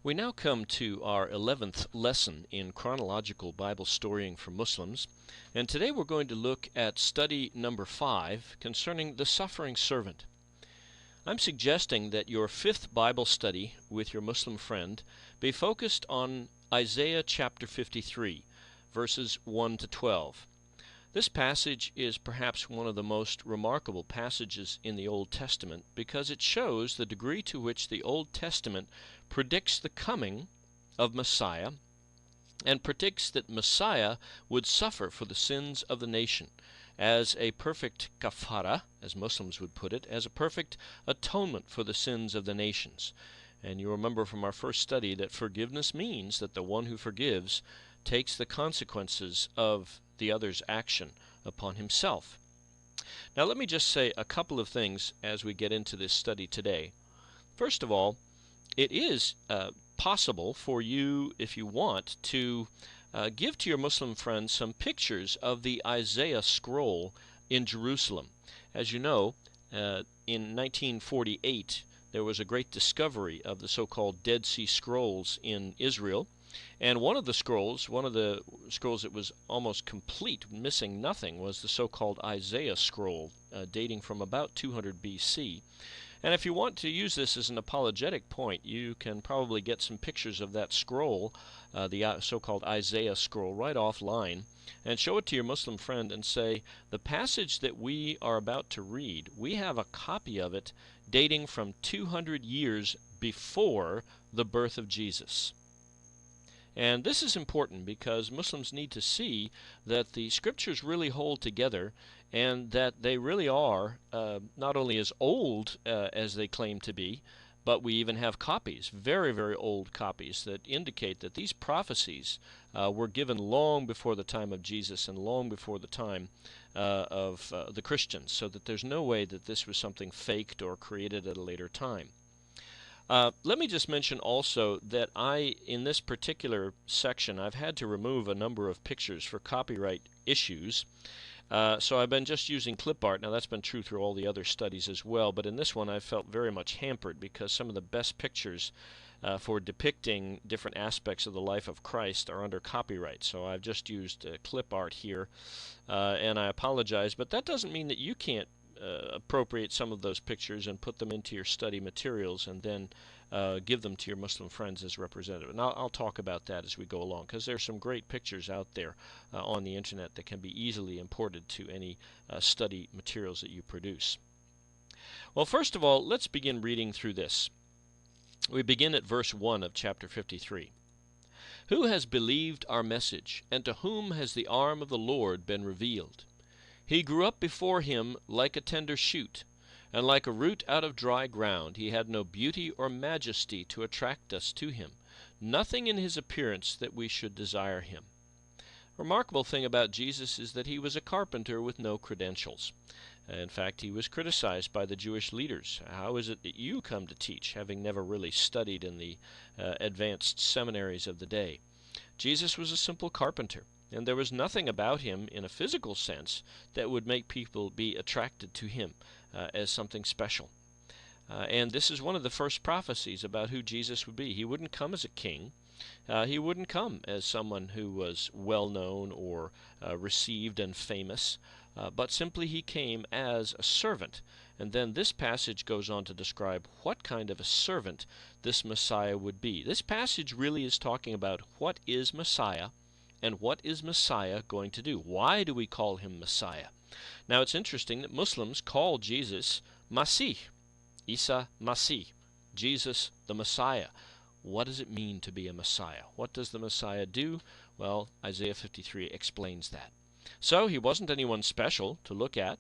We now come to our 11th lesson in chronological Bible storying for Muslims, and today we're going to look at study number 5 concerning the suffering servant. I'm suggesting that your 5th Bible study with your Muslim friend be focused on Isaiah chapter 53, verses 1 to 12. This passage is perhaps one of the most remarkable passages in the Old Testament because it shows the degree to which the Old Testament predicts the coming of Messiah and predicts that Messiah would suffer for the sins of the nation as a perfect kafara, as Muslims would put it, as a perfect atonement for the sins of the nations. And you remember from our first study that forgiveness means that the one who forgives takes the consequences of the other's action upon himself. Now let me just say a couple of things as we get into this study today. First of all, it is possible for you, if you want, to give to your Muslim friends some pictures of the Isaiah scroll in Jerusalem. As you know, in 1948 there was a great discovery of the so-called Dead Sea Scrolls in Israel. And one of the scrolls that was almost complete, missing nothing, was the so-called Isaiah scroll, dating from about 200 BC. And if you want to use this as an apologetic point, you can probably get some pictures of that scroll, the so-called Isaiah scroll, right offline, and show it to your Muslim friend and say, the passage that we are about to read, we have a copy of it dating from 200 years before the birth of Jesus. And this is important because Muslims need to see that the scriptures really hold together and that they really are not only as old as they claim to be, but we even have copies, very, very old copies, that indicate that these prophecies were given long before the time of Jesus and long before the time of the Christians, so that there's no way that this was something faked or created at a later time. Let me just mention also that in this particular section, I've had to remove a number of pictures for copyright issues. So I've been just using clip art. Now that's been true through all the other studies as well, but in this one I felt very much hampered because some of the best pictures for depicting different aspects of the life of Christ are under copyright. So I've just used clip art here, and I apologize, but that doesn't mean that you can't appropriate some of those pictures and put them into your study materials and then give them to your Muslim friends as representative. And I'll talk about that as we go along, because there's some great pictures out there on the internet that can be easily imported to any study materials that you produce. Well, first of all, let's begin reading through this. We begin at verse 1 of chapter 53. Who has believed our message, and to whom has the arm of the Lord been revealed? He grew up before him like a tender shoot, and like a root out of dry ground. He had no beauty or majesty to attract us to him, nothing in his appearance that we should desire him. Remarkable thing about Jesus is that he was a carpenter with no credentials. In fact, he was criticized by the Jewish leaders. How is it that you come to teach, having never really studied in the advanced seminaries of the day? Jesus was a simple carpenter, and there was nothing about him in a physical sense that would make people be attracted to him as something special. And this is one of the first prophecies about who Jesus would be. He wouldn't come as a king. He wouldn't come as someone who was well-known or received and famous, but simply he came as a servant. And then this passage goes on to describe what kind of a servant this Messiah would be. This passage really is talking about what is Messiah, and what is Messiah going to do? Why do we call him Messiah? Now it's interesting that Muslims call Jesus Masih, Isa Masih, Jesus the Messiah. What does it mean to be a Messiah? What does the Messiah do? Well, Isaiah 53 explains that. So he wasn't anyone special to look at.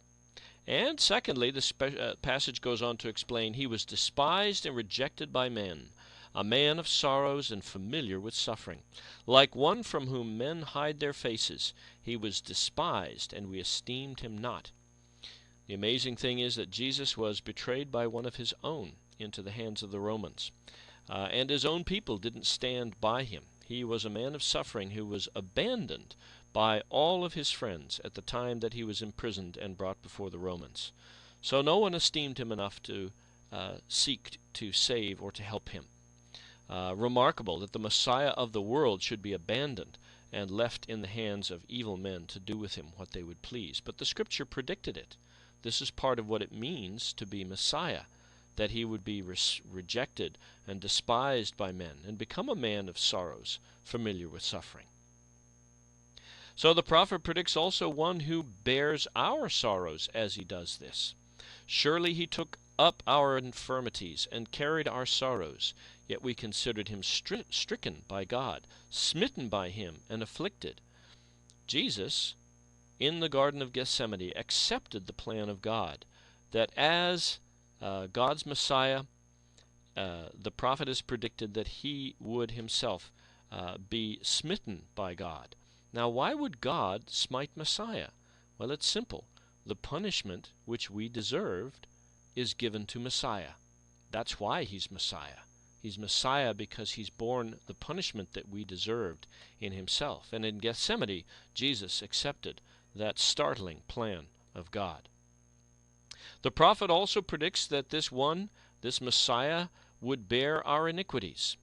And secondly, the passage goes on to explain he was despised and rejected by men, a man of sorrows and familiar with suffering. Like one from whom men hide their faces, he was despised, and we esteemed him not. The amazing thing is that Jesus was betrayed by one of his own into the hands of the Romans. And his own people didn't stand by him. He was a man of suffering who was abandoned by all of his friends at the time that he was imprisoned and brought before the Romans. So no one esteemed him enough to seek to save or to help him. remarkable that the Messiah of the world should be abandoned and left in the hands of evil men to do with him what they would please. But the Scripture predicted it. This is part of what it means to be Messiah, that he would be rejected and despised by men and become a man of sorrows, familiar with suffering. So the prophet predicts also one who bears our sorrows as he does this. Surely he took up our infirmities and carried our sorrows, yet we considered him stricken by God, smitten by him, and afflicted. Jesus, in the Garden of Gethsemane, accepted the plan of God, that as God's Messiah, the prophet has predicted that he would himself be smitten by God. Now, why would God smite Messiah? Well, it's simple. The punishment which we deserved is given to Messiah. That's why he's Messiah. He's Messiah because he's borne the punishment that we deserved in himself. And in Gethsemane, Jesus accepted that startling plan of God. The prophet also predicts that this Messiah, would bear our iniquities.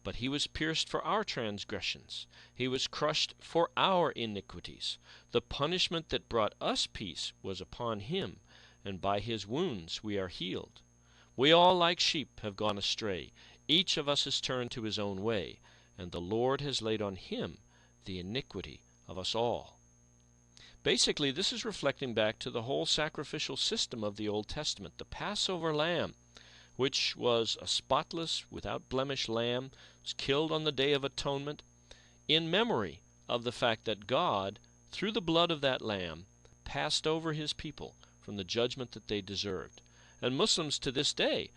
But he was pierced for our transgressions. He was crushed for our iniquities. The punishment that brought us peace was upon him, and by his wounds we are healed. We all like sheep have gone astray. Each of us has turned to his own way, and the Lord has laid on him the iniquity of us all. Basically, this is reflecting back to the whole sacrificial system of the Old Testament. The Passover lamb, which was a spotless, without blemish lamb, was killed on the Day of Atonement in memory of the fact that God, through the blood of that lamb, passed over his people from the judgment that they deserved. And Muslims to this day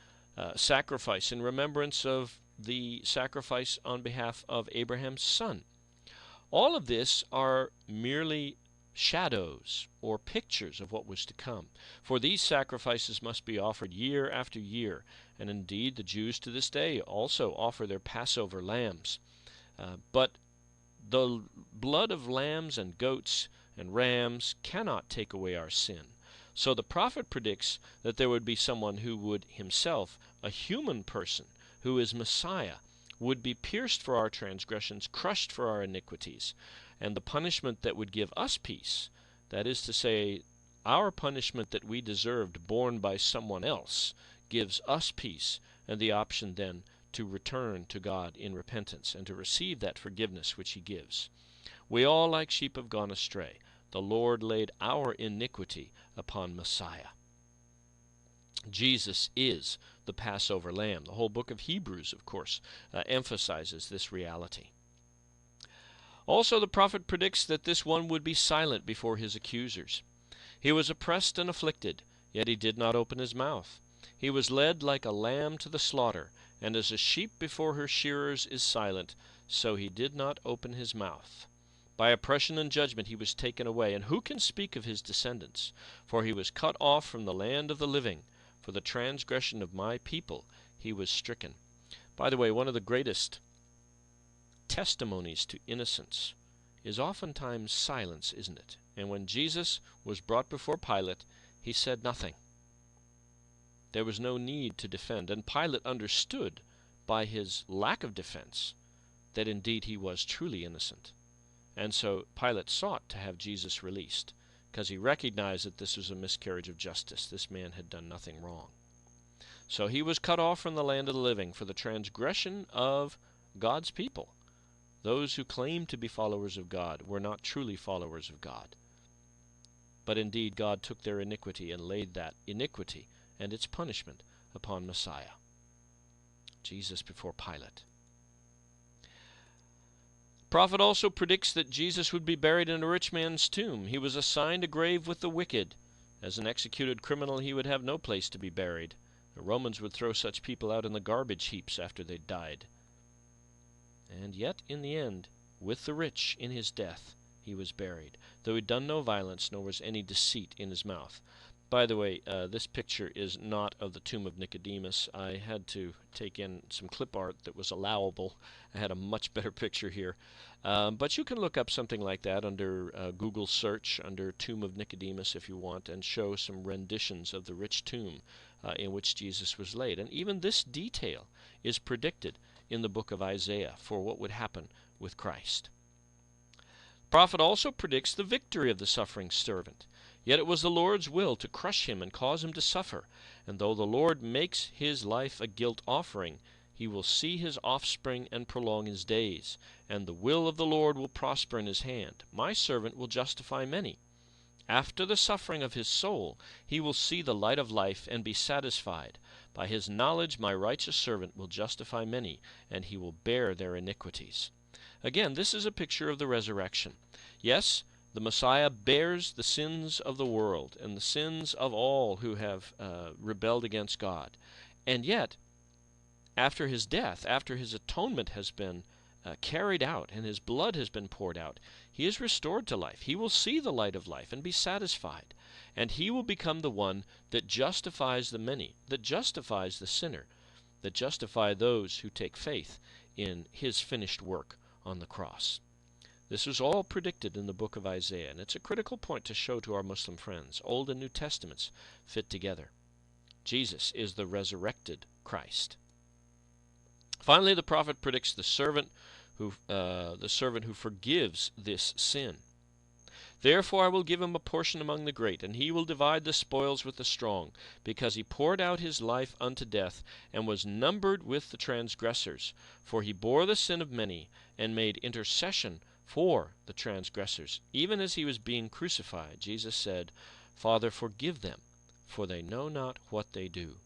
sacrifice in remembrance of the sacrifice on behalf of Abraham's son. All of this are merely shadows or pictures of what was to come. For these sacrifices must be offered year after year, and indeed the Jews to this day also offer their Passover lambs. But the blood of lambs and goats and rams cannot take away our sin. So the prophet predicts that there would be someone who would himself, a human person, who is Messiah, would be pierced for our transgressions, crushed for our iniquities. And the punishment that would give us peace, that is to say, our punishment that we deserved borne by someone else, gives us peace and the option then to return to God in repentance and to receive that forgiveness which he gives. We all like sheep have gone astray. The Lord laid our iniquity upon Messiah. Jesus is the Passover lamb. The whole book of Hebrews, of course, emphasizes this reality. Also, the prophet predicts that this one would be silent before his accusers. He was oppressed and afflicted, yet he did not open his mouth. He was led like a lamb to the slaughter, and as a sheep before her shearers is silent, so he did not open his mouth. By oppression and judgment he was taken away, and who can speak of his descendants? For he was cut off from the land of the living. For the transgression of my people he was stricken. By the way, one of the greatest testimonies to innocence is oftentimes silence, isn't it? And when Jesus was brought before Pilate, he said nothing. There was no need to defend, and Pilate understood by his lack of defense that indeed he was truly innocent. And so Pilate sought to have Jesus released, because he recognized that this was a miscarriage of justice. This man had done nothing wrong. So he was cut off from the land of the living for the transgression of God's people. Those who claimed to be followers of God were not truly followers of God. But indeed God took their iniquity and laid that iniquity and its punishment upon Messiah. Jesus before Pilate. Prophet also predicts that Jesus would be buried in a rich man's tomb. He was assigned a grave with the wicked. As an executed criminal, he would have no place to be buried. The Romans would throw such people out in the garbage heaps after they died. And yet, in the end, with the rich in his death, he was buried, though he had done no violence, nor was any deceit in his mouth. By the way, this picture is not of the tomb of Nicodemus. I had to take in some clip art that was allowable. I had a much better picture here. But you can look up something like that under Google search, under Tomb of Nicodemus if you want, and show some renditions of the rich tomb in which Jesus was laid. And even this detail is predicted in the book of Isaiah for what would happen with Christ. The prophet also predicts the victory of the suffering servant. Yet it was the Lord's will to crush him and cause him to suffer. And though the Lord makes his life a guilt offering, he will see his offspring and prolong his days. And the will of the Lord will prosper in his hand. My servant will justify many. After the suffering of his soul, he will see the light of life and be satisfied. By his knowledge my righteous servant will justify many, and he will bear their iniquities. Again, this is a picture of the resurrection. Yes, the Messiah bears the sins of the world and the sins of all who have rebelled against God. And yet, after his death, after his atonement has been carried out and his blood has been poured out, he is restored to life. He will see the light of life and be satisfied. And he will become the one that justifies the many, that justifies the sinner, that justify those who take faith in his finished work on the cross. This was all predicted in the book of Isaiah, and it's a critical point to show to our Muslim friends. Old and New Testaments fit together. Jesus is the resurrected Christ. Finally, the prophet predicts the servant who forgives this sin. Therefore I will give him a portion among the great, and he will divide the spoils with the strong, because he poured out his life unto death, and was numbered with the transgressors. For he bore the sin of many, and made intercession for the transgressors. Even as he was being crucified, Jesus said, Father, forgive them, for they know not what they do.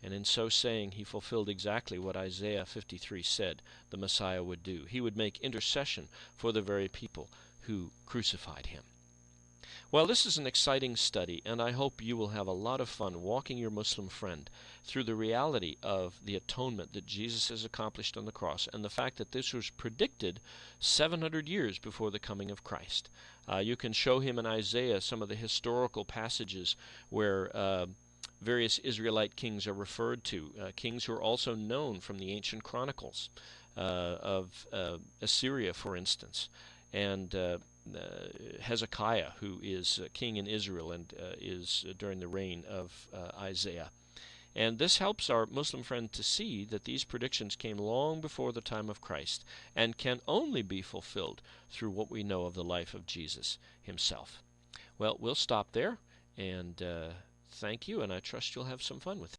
And in so saying, he fulfilled exactly what Isaiah 53 said the Messiah would do. He would make intercession for the very people who crucified him. Well, this is an exciting study, and I hope you will have a lot of fun walking your Muslim friend through the reality of the atonement that Jesus has accomplished on the cross, and the fact that this was predicted 700 years before the coming of Christ. You can show him in Isaiah some of the historical passages where various Israelite kings are referred to, kings who are also known from the ancient chronicles of Assyria, for instance, and Hezekiah, who is king in Israel and is during the reign of Isaiah. And this helps our Muslim friend to see that these predictions came long before the time of Christ and can only be fulfilled through what we know of the life of Jesus himself. Well, we'll stop there, and thank you, and I trust you'll have some fun with it.